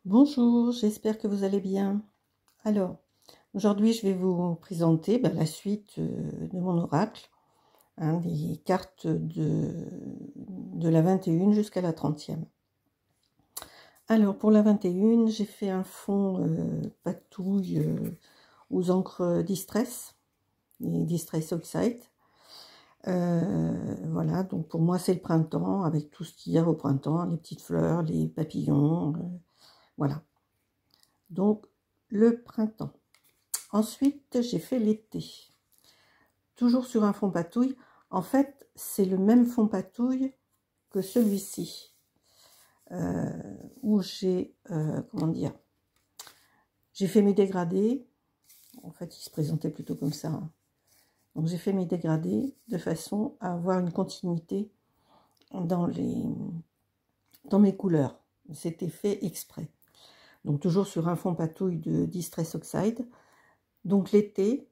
Bonjour, j'espère que vous allez bien. Alors, aujourd'hui, je vais vous présenter la suite de mon oracle, des cartes de la 21 jusqu'à la 30e. Alors, pour la 21, j'ai fait un fond patouille aux encres Distress, et Distress Oxide. Voilà, donc pour moi, c'est le printemps, avec tout ce qu'il y a au printemps, les petites fleurs, les papillons, voilà. Donc, le printemps. Ensuite, j'ai fait l'été. Toujours sur un fond patouille. En fait, c'est le même fond patouille que celui-ci. Où j'ai, comment dire, j'ai fait mes dégradés. En fait, il se présentait plutôt comme ça. Donc, j'ai fait mes dégradés de façon à avoir une continuité dans mes couleurs. C'était fait exprès. Donc, toujours sur un fond patouille de Distress Oxide. Donc, l'été,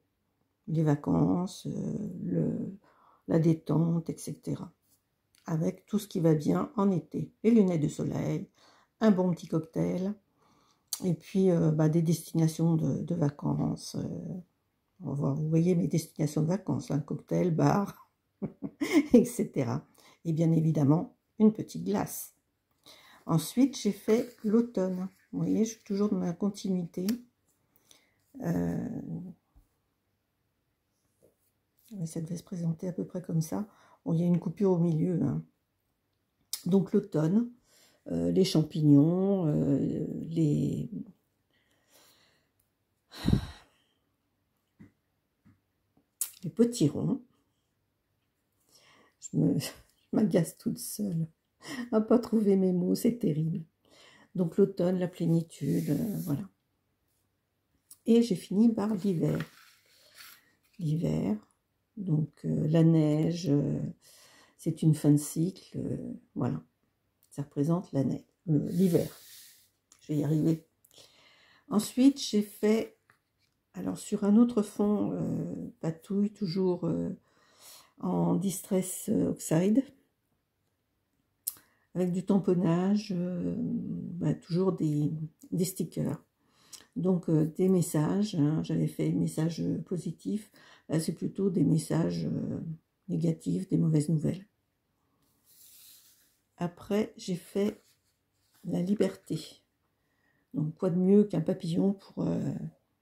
les vacances, la détente, etc. Avec tout ce qui va bien en été. Les lunettes de soleil, un bon petit cocktail, et puis des destinations de vacances. Vous voyez mes destinations de vacances, un cocktail, bar, etc. Et bien évidemment, une petite glace. Ensuite, j'ai fait l'automne. Vous voyez, je suis toujours dans ma continuité. Ça devait se présenter à peu près comme ça. Bon, il y a une coupure au milieu. Donc l'automne, les champignons, les potirons. Je m'agace toute seule à pas trouver mes mots, c'est terrible. Donc l'automne, la plénitude, voilà. Et j'ai fini par l'hiver. L'hiver, donc la neige, c'est une fin de cycle, voilà. Ça représente la neige, l'hiver. Je vais y arriver. Ensuite, j'ai fait, alors sur un autre fond patouille, toujours en Distress Oxide, avec du tamponnage, toujours des stickers. Donc des messages, j'avais fait messages positifs, là c'est plutôt des messages négatifs, des mauvaises nouvelles. Après j'ai fait la liberté. Donc quoi de mieux qu'un papillon pour,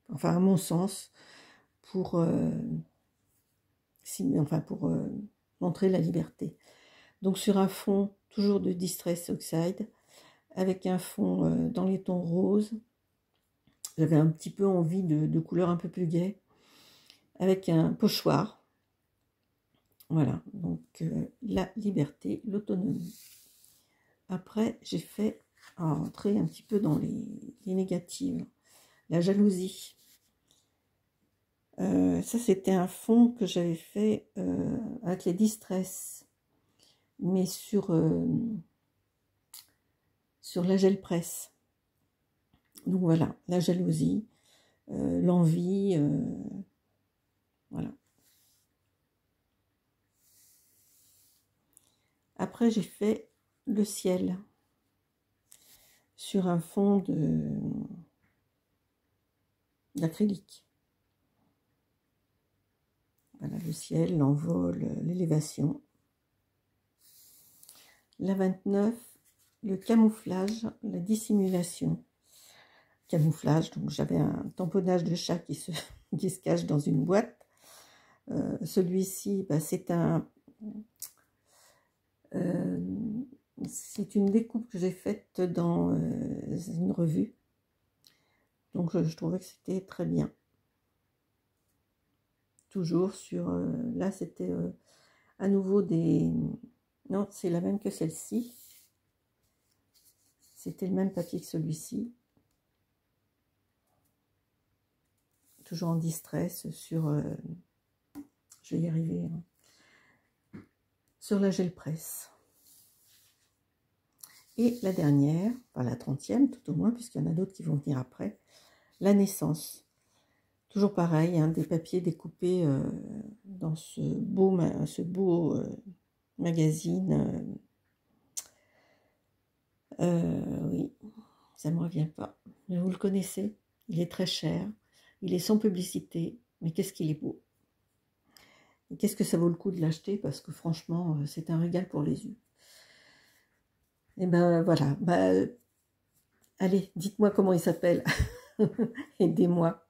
enfin à mon sens, pour montrer la liberté. Donc sur un fond toujours de Distress Oxide, avec un fond dans les tons roses. J'avais un petit peu envie de couleurs un peu plus gaies, avec un pochoir. Voilà, donc la liberté, l'autonomie. Après, j'ai fait entrer un petit peu dans les négatives. La jalousie. Ça, c'était un fond que j'avais fait avec les Distress, mais sur la gel presse. Donc voilà, la jalousie, l'envie, voilà. Après, j'ai fait le ciel sur un fond d'acrylique. Voilà, le ciel, l'envol, l'élévation. La 29, le camouflage, la dissimulation. Camouflage, donc j'avais un tamponnage de chat qui se cache dans une boîte. Celui-ci, c'est une découpe que j'ai faite dans une revue. Donc je trouvais que c'était très bien. Toujours sur... là, c'était à nouveau des... Non, c'est la même que celle-ci. C'était le même papier que celui-ci. Toujours en distress sur... je vais y arriver. Sur la gel presse. Et la dernière, la 30e tout au moins, puisqu'il y en a d'autres qui vont venir après, la naissance. Toujours pareil, des papiers découpés dans ce beau magazine. Oui, Ça ne me revient pas. Mais vous le connaissez, il est très cher, il est sans publicité, mais qu'est-ce qu'il est beau. Et qu'est-ce que ça vaut le coup de l'acheter, parce que franchement, c'est un régal pour les yeux. Et ben voilà, allez, dites-moi comment il s'appelle, aidez-moi.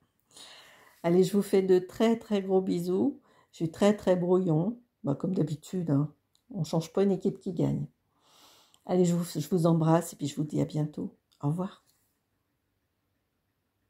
Allez, je vous fais de très très gros bisous, je suis très très brouillon, comme d'habitude, hein. On ne change pas une équipe qui gagne. Allez, je vous embrasse et puis je vous dis à bientôt. Au revoir.